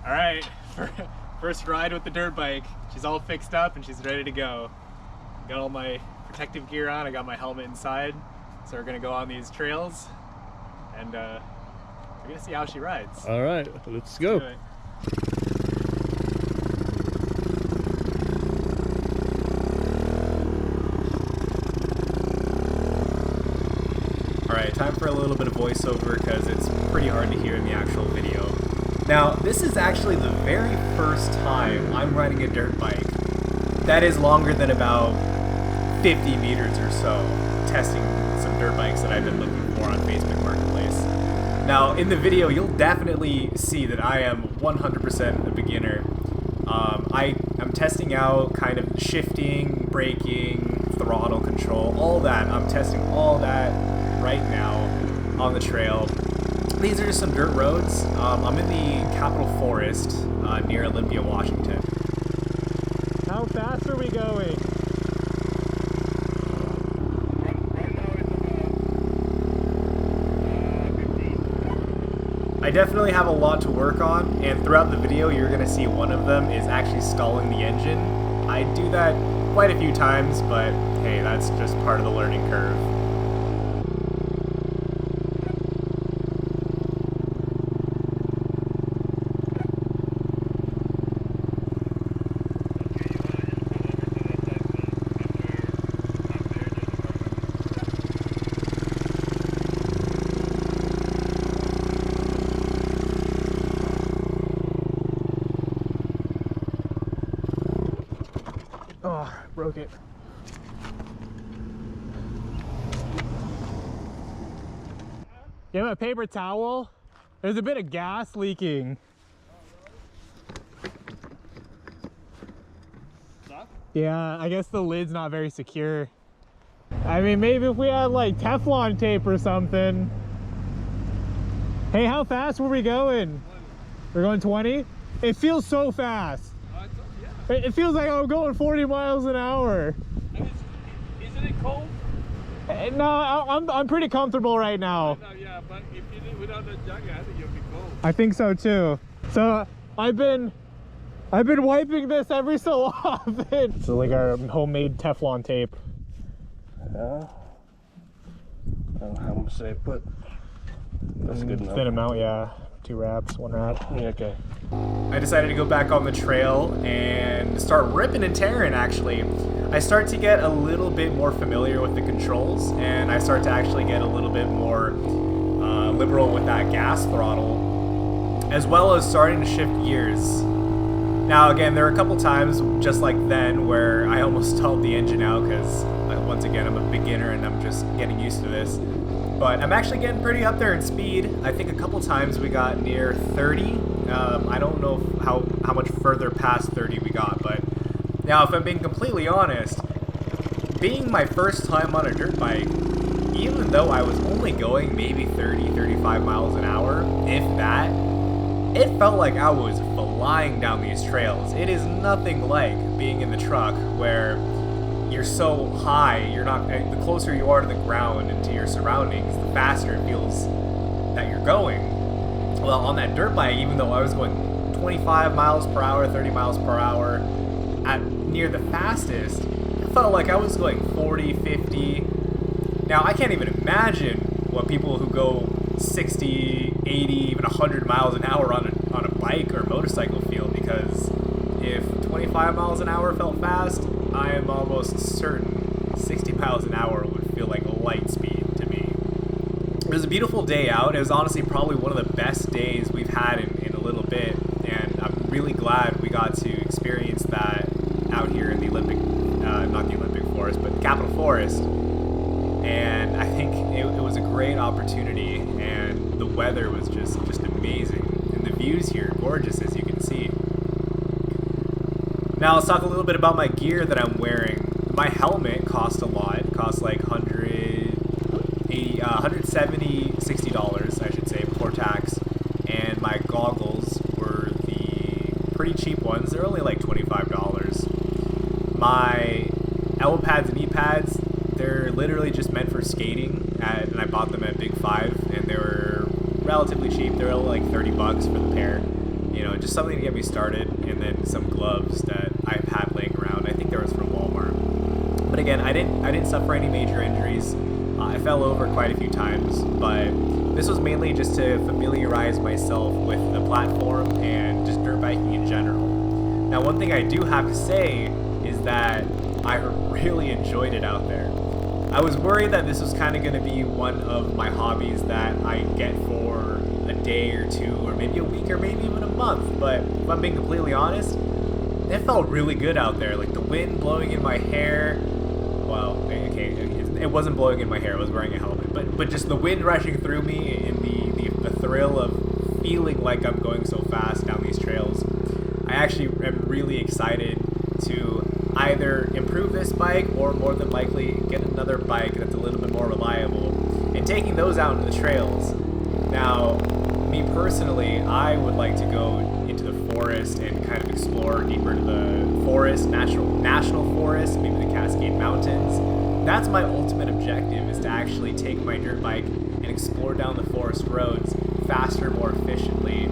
All right, first ride with the dirt bike. She's all fixed up and she's ready to go. Got all my protective gear on, I got my helmet inside. So we're gonna go on these trails and we're gonna see how she rides. All right, let's go. Alright, time for a little bit of voiceover because it's pretty hard to hear in the actual video. Now, this is actually the very first time I'm riding a dirt bike that is longer than about 50 meters or so, testing some dirt bikes that I've been looking for on Facebook Marketplace. Now, in the video, you'll definitely see that I am 100% a beginner. I'm testing out kind of shifting, braking, throttle control, all that. I'm testing all that right now on the trail. These are just some dirt roads. I'm in the Capitol Forest near Olympia, Washington. How fast are we going? I definitely have a lot to work on, and throughout the video you're going to see one of them is actually stalling the engine. I do that quite a few times, but hey, that's just part of the learning curve. Oh, broke it. Get a paper towel. There's a bit of gas leaking. Yeah, I guess the lid's not very secure. I mean, maybe if we had like Teflon tape or something. Hey, how fast were we going? 20. We're going 20? It feels so fast. It feels like I'm going 40 miles an hour. I mean, isn't it cold? No, I'm pretty comfortable right now. Yeah, but if you did without the jacket, I think you'll be cold. I think so too. So I've been wiping this every so often. So like our homemade Teflon tape. Yeah. I don't know how much I put. That's good enough. Thin amount, yeah. 2 wraps, 1 wrap. Yeah, okay. I decided to go back on the trail and start ripping and tearing actually. I start to get a little bit more familiar with the controls, and I start to actually get a little bit more liberal with that gas throttle, as well as starting to shift gears. Now again, there are a couple times just like then where I almost stalled the engine out because once again I'm a beginner and I'm just getting used to this. But I'm actually getting pretty up there in speed. I think a couple times we got near 30. I don't know how much further past 30 we got, but now if I'm being completely honest, being my first time on a dirt bike, even though I was only going maybe 30, 35 miles an hour, if that, it felt like I was flying down these trails. It is nothing like being in the truck where you're so high, you're not, the closer you are to the ground and to your surroundings, the faster it feels that you're going. Well, on that dirt bike, even though I was going 25 miles per hour, 30 miles per hour, at near the fastest, it felt like I was going 40, 50. Now, I can't even imagine what people who go 60, 80, even 100 miles an hour on a bike or motorcycle feel, because if 25 miles an hour felt fast, I am almost certain 60 miles an hour would feel like light speed to me. It was a beautiful day out. It was honestly probably one of the best days we've had in a little bit, and I'm really glad we got to experience that out here in the not the Olympic Forest, but Capitol Forest. And I think it was a great opportunity, and the weather was just amazing, and the views here gorgeous, as you can see. Now let's talk a little bit about my gear that I'm wearing. My helmet cost a lot. It cost like $170, $60, I should say, before tax. And my goggles were the pretty cheap ones. They're only like $25. My elbow pads and knee pads, they're literally just meant for skating. And I bought them at Big 5, and they were relatively cheap. They were like $30 for the pair. you know, just something to get me started, and then some gloves that I've had laying around. I think there was from Walmart. But again, I didn't suffer any major injuries. I fell over quite a few times, but this was mainly just to familiarize myself with the platform and just dirt biking in general. Now, one thing I do have to say is that I really enjoyed it out there. I was worried that this was kind of going to be one of my hobbies that I get for a day or two, or maybe a week, or maybe even a month, but if I'm being completely honest, it felt really good out there. Like the wind blowing in my hair, well, okay, it wasn't blowing in my hair, I was wearing a helmet, but just the wind rushing through me and the thrill of feeling like I'm going so fast down these trails. I actually am really excited to either improve this bike or more than likely get another bike that's a little bit more reliable and taking those out into the trails. Now, me personally, I would like to go into the forest and kind of explore deeper into the forest, national forest, maybe the Cascade Mountains. That's my ultimate objective, is to actually take my dirt bike and explore down the forest roads faster, more efficiently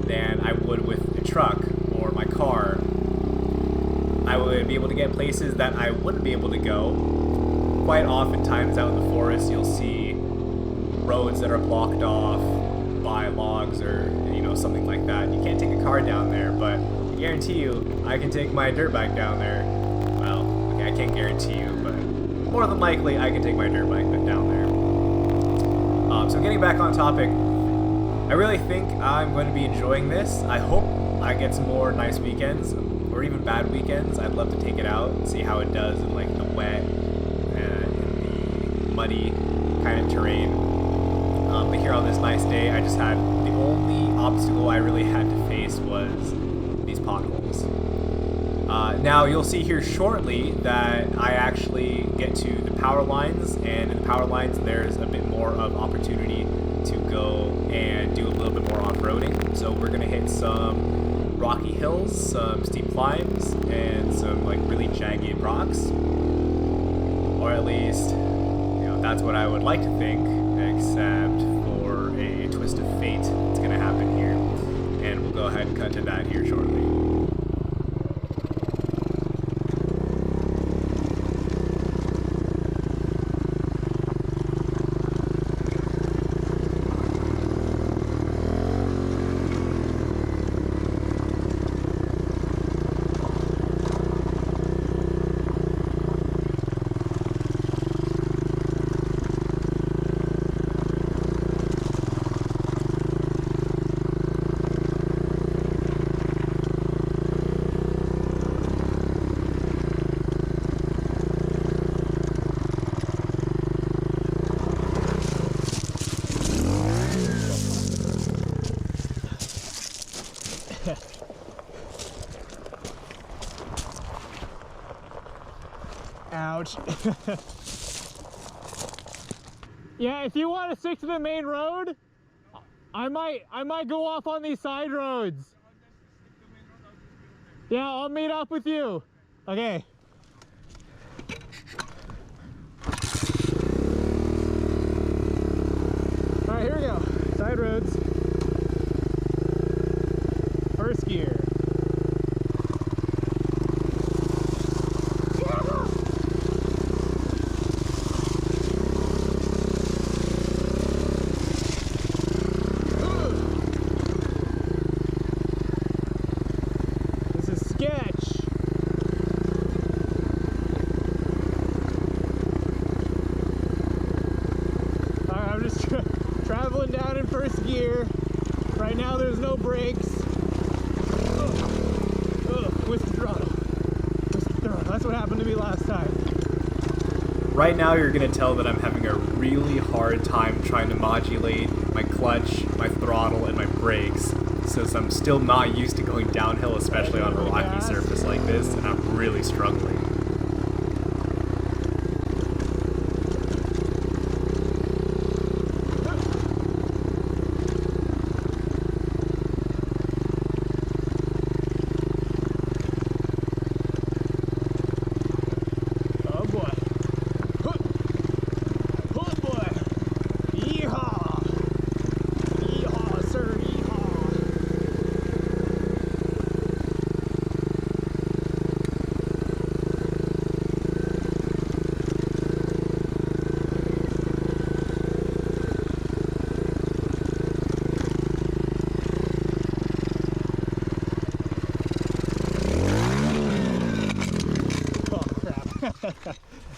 than I would with a truck or my car. I would be able to get places that I wouldn't be able to go. Quite oftentimes out in the forest, you'll see roads that are blocked off by logs or, you know, something like that. You can't take a car down there, but I guarantee you, I can take my dirt bike down there. Well, okay, I can't guarantee you, but more than likely, I can take my dirt bike down there. So getting back on topic, I really think I'm going to be enjoying this. I hope I get some more nice weekends, or even bad weekends. I'd love to take it out and see how it does in like the wet and the muddy kind of terrain. But here on this nice day, I just had the only obstacle I really had to face was these potholes. Now you'll see here shortly that I actually get to the power lines, and in the power lines there's a bit more of opportunity to go and do a little bit more off-roading. So we're gonna hit some rocky hills, some steep climbs, and some like really jagged rocks, or at least, you know, that's what I would like to think, except for a twist of fate that's gonna happen here, and we'll go ahead and cut to that here shortly. Ouch. Yeah, if you want to stick to the main road, I might go off on these side roads. Yeah, I'll meet up with you. Okay. All right, here we go. Side roads. First gear. Traveling down in first gear. Right now there's no brakes. Twist the throttle. Twist the throttle. That's what happened to me last time. Right now you're going to tell that I'm having a really hard time trying to modulate my clutch, my throttle, and my brakes, since I'm still not used to going downhill, especially on a rocky surface like this, and I'm really struggling.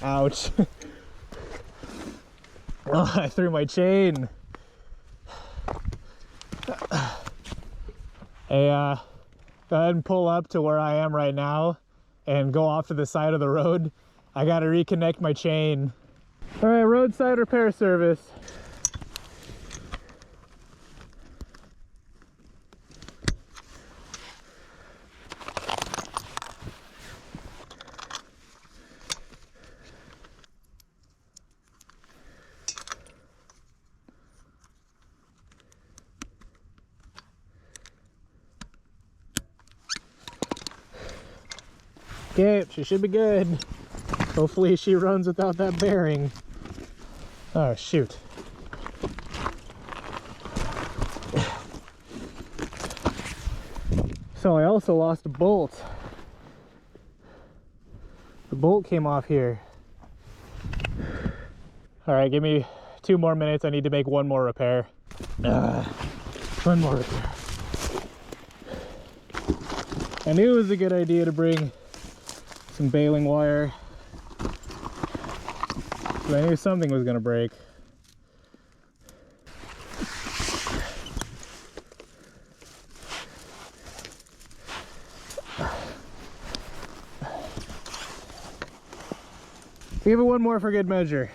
Ouch. Oh, I threw my chain. Hey, go ahead and pull up to where I am right now and go off to the side of the road. I gotta reconnect my chain. All right, roadside repair service. Okay, she should be good. Hopefully she runs without that bearing. Oh, shoot. So I also lost a bolt. The bolt came off here. All right, give me 2 more minutes. I need to make one more repair. One more repair. I knew it was a good idea to bring some baling wire. But I knew something was gonna break. Give it one more for good measure.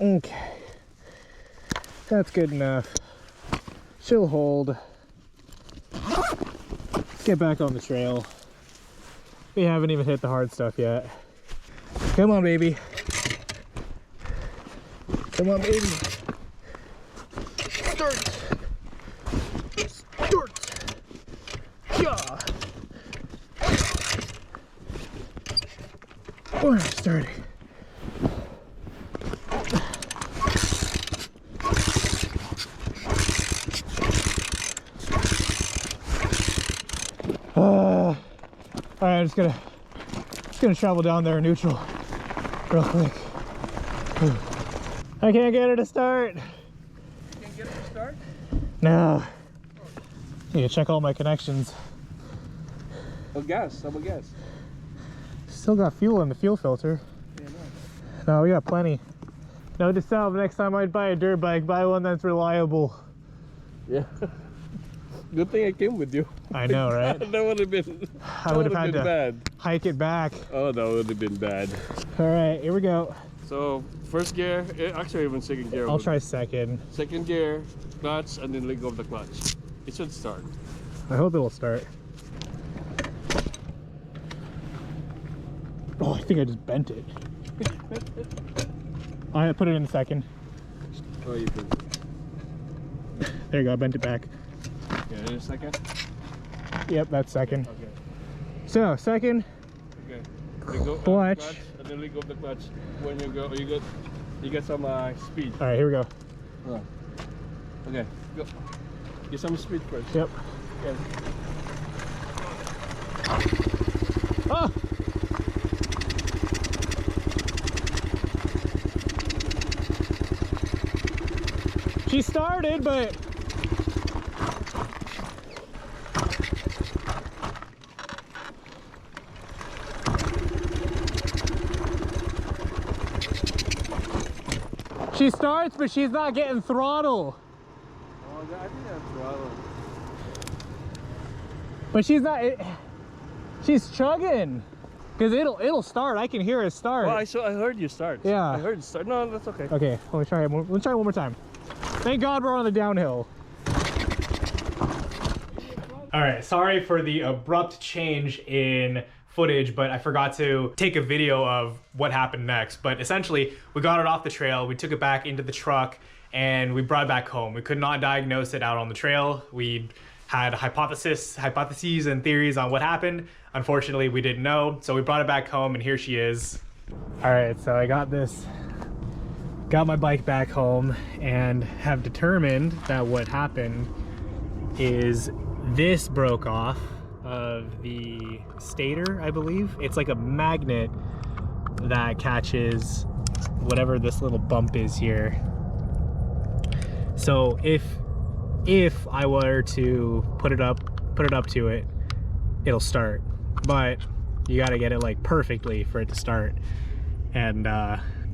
Okay, that's good enough. She'll hold. Let's get back on the trail. We haven't even hit the hard stuff yet. Come on, baby. Come on, baby. Start. Start. Yeah. We're starting. All right, I'm just gonna travel down there in neutral real quick. I can't get her to start. Can't get it to start? No. Need to check all my connections. Oh, gas. How about gas? Still got fuel in the fuel filter. Yeah, No, we got plenty. Note to self, next time I'd buy a dirt bike, buy one that's reliable. yeah. Good thing I came with you. I know, right? That would have been. I would have had to bad. hike it back. Oh, that would have been bad. All right, here we go. So first gear, actually even second gear. I'll try second. Second gear, clutch, and then let go of the clutch. It should start. I hope it'll start. Oh, I think I just bent it. I put it in second. Oh, you can. There you go, I bent it back. Yeah, in a second. Yep, that's second. Okay. So, second. Okay. Let go Clutch. and then let go of the clutch. When you go, you get some speed. All right, here we go. Okay, go. Get some speed first. Yep. Okay. Oh! She started, but she starts, but she's not getting throttle. Oh, I think that's throttle. But she's not. She's chugging, cause it'll start. I can hear it start. Well, I heard you start. Yeah. I heard it start. No, that's okay. Okay, let's try it. Let's try it one more time. Thank God we're on the downhill. All right, sorry for the abrupt change in footage, but I forgot to take a video of what happened next. But essentially, we got it off the trail, we took it back into the truck, and we brought it back home. We could not diagnose it out on the trail. We had hypotheses and theories on what happened. Unfortunately, we didn't know, so we brought it back home, and here she is. All right, so I got my bike back home and have determined that what happened is this broke off of the stator, I believe. It's like a magnet that catches whatever this little bump is here. So if if I were to put it up to it, it'll start. But you got to get it like perfectly for it to start, and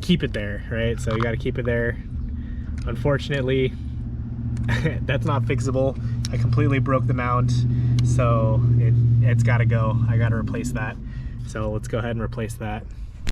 keep it there, right? So you got to keep it there. Unfortunately, that's not fixable. I completely broke the mount, so it's got to go. I got to replace that. So let's go ahead and replace that.